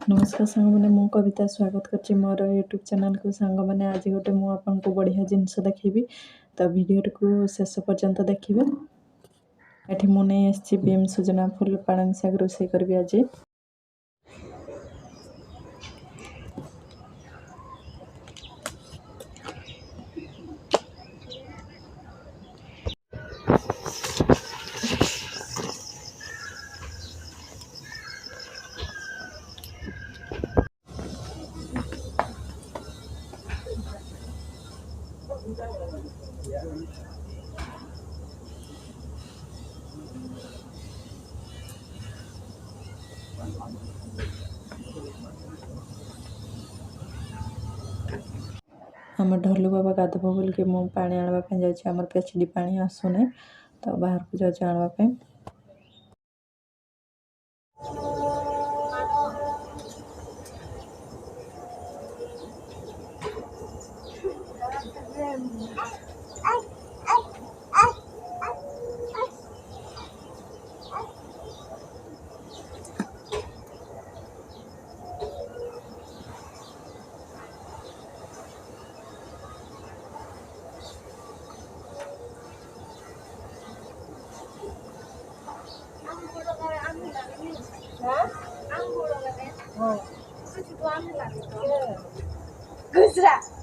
नमस्कार सांग मैंने मु कविता स्वागत करछि मोर यूट्यूब चैनल को सांग मैंने आज गोटे मु आपन को बढ़िया जिनस देखिबी तो वीडियो को शेष पर्यंत देखिबे। एठी मु नै आछि बीम सुजना फुल पालंग शाग रोसे करबी आज। आम ढोलू बाबा गाधब बोल के मु पानी आने जाऊँ आम पेचड़ी पानी आसुने तो बाहर को जाऊँ आने। गुजरात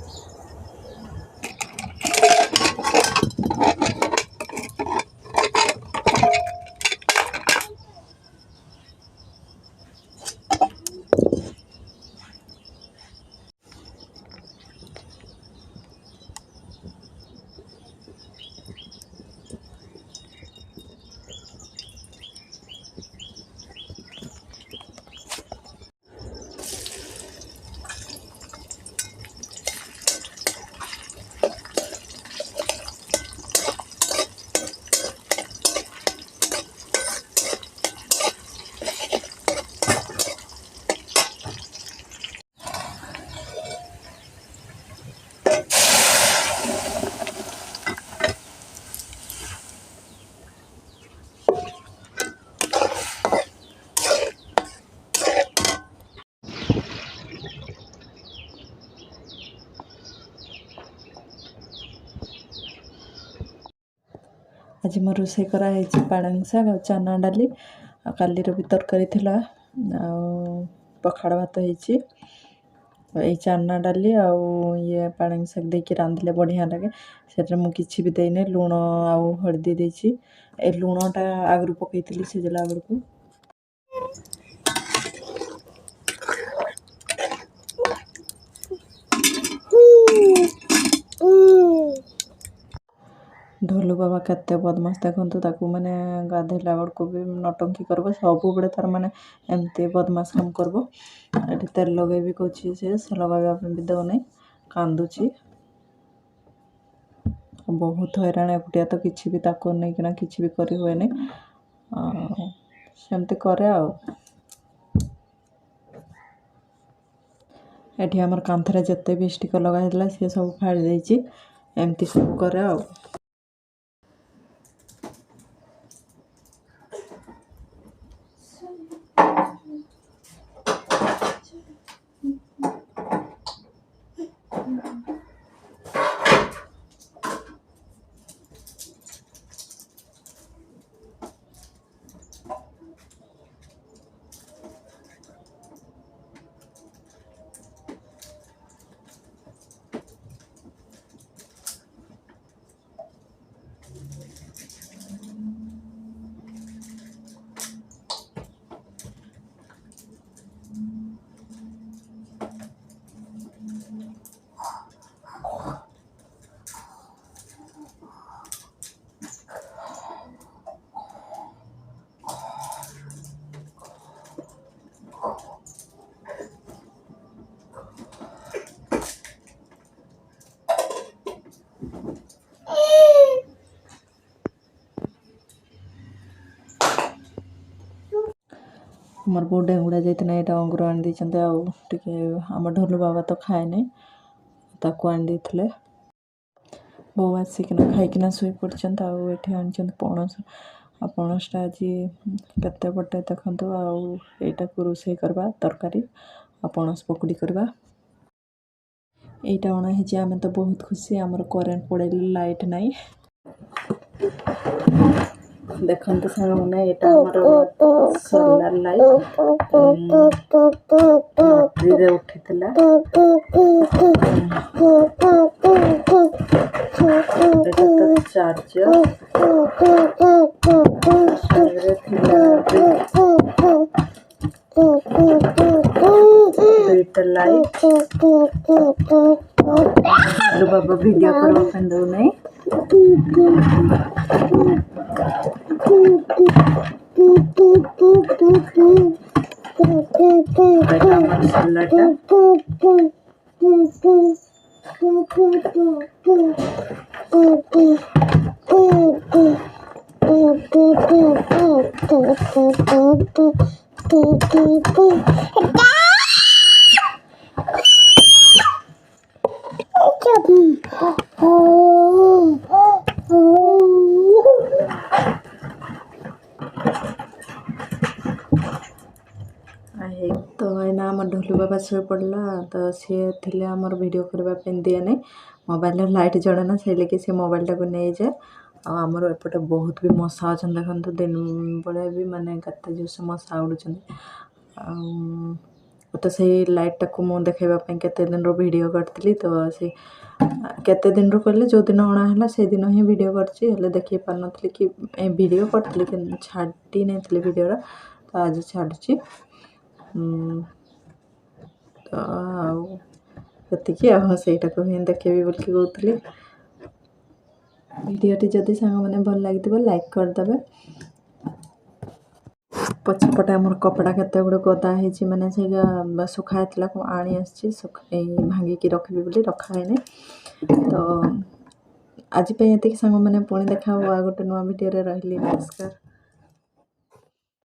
आज मोर रोसे कराई पालंग शाग आ चना डाली कालीर भी तरकारी थिला आ पखाड़ भात होइछि। ये चना डाली ये पालंग शाग देके रांधिले बढ़िया लगे। से मु किछि भी देने लुण आ हळदी देछि। ए लुणटा आगरु पकईथिली सिझला बेलकु ढोलू बाबा केते बदमाश देखु ताकू मैंने गाधेला बेलू भी नटंकी करब सब बड़े तार मैंने एमती बदमाश काम करब। ये तेल लगे भी कौची से लगाइबा भी दौनी कांदुची बहुत हैरान एकुटिया तो किसी भी ताको नहीं कि किसी भी करी हुए नहीं सेमती करे आ। एठी हमर कांथरे जत्ते भी स्टिकर लगा सी सब फाड़ी देछि एमती सब करे आ। मोर बो डेंगुड़ा जाइतना यहाँ अंगुर आनी देते आम ढोलू बाबा तो खाए नहीं ताकू आनी देते बो आसिकना खाइकिना शुई पड़ते आनी पणस ପଣସଟା ଆଜି କେତେ ପଟେ ଦେଖନ୍ତୁ। ଆଉ ଏଇଟାକୁ ରୋଷେଇ କରିବା ତରକାରୀ ଆଉ ପଣସ ପକୁଡ଼ି କରିବା। ଏଇଟା ଅଣା ହେଇଛି। ଆମେ ତ ବହୁତ ଖୁସି, ଆମର କରେଣ୍ଟ ପଳେଇଲେ ଲାଇଟ୍ ନାହିଁ। ଦେଖନ୍ତୁ ସାଙ୍ଗମାନେ, ଏଇଟା ଆମର ସୋଲାର ଲାଇଟ୍ ବ୍ୟାଟେରୀରେ ଉଠିଥିଲା। ଏଇଟା ତ ଚାର୍ଜର ଦୁଇଟା ଲାଇଟ୍। ବାବା ଭିଡ଼ିଓ କରିବା ପାଇଁ ଦେଉନାହିଁ। ଆମର ସୋଲାରଟା तो एना आम ढोलू बाबा शोई पड़ा। तो सी थे आमर वीडियो करने दिए नहीं, मोबाइल लाइट जड़ेना से लगे सी मोबाइल टाक नहीं जाए। आमर एपटे बहुत भी मशा अच्छा देखते, दिन बेले भी मानने केते जोश मशा उड़ुं। तो से लाइट टाक मुझे देखापी केते दिन वीडियो करती। तो से केते दिन कहले जो दिन अणाला से दिन ही वीडियो करछि, देखी पार नी कि वीडियो करती कि छाड़ी नहीं वीडियो। तो आज छाड़ी तो आती आईटा को ही देखेबी बोल कहती। वीडियोटी जदि सांग मैंने भल लगी लाइक करदे। पछपटे आमर कपड़ा केते गुड़े गदा है माने से सुखाई आनी आसी भांगिकी रखी बोली रखाएनी। तो आज ये सांग मैंने पुणी देखा गोटे नुआ वीडियो रही। नमस्कार।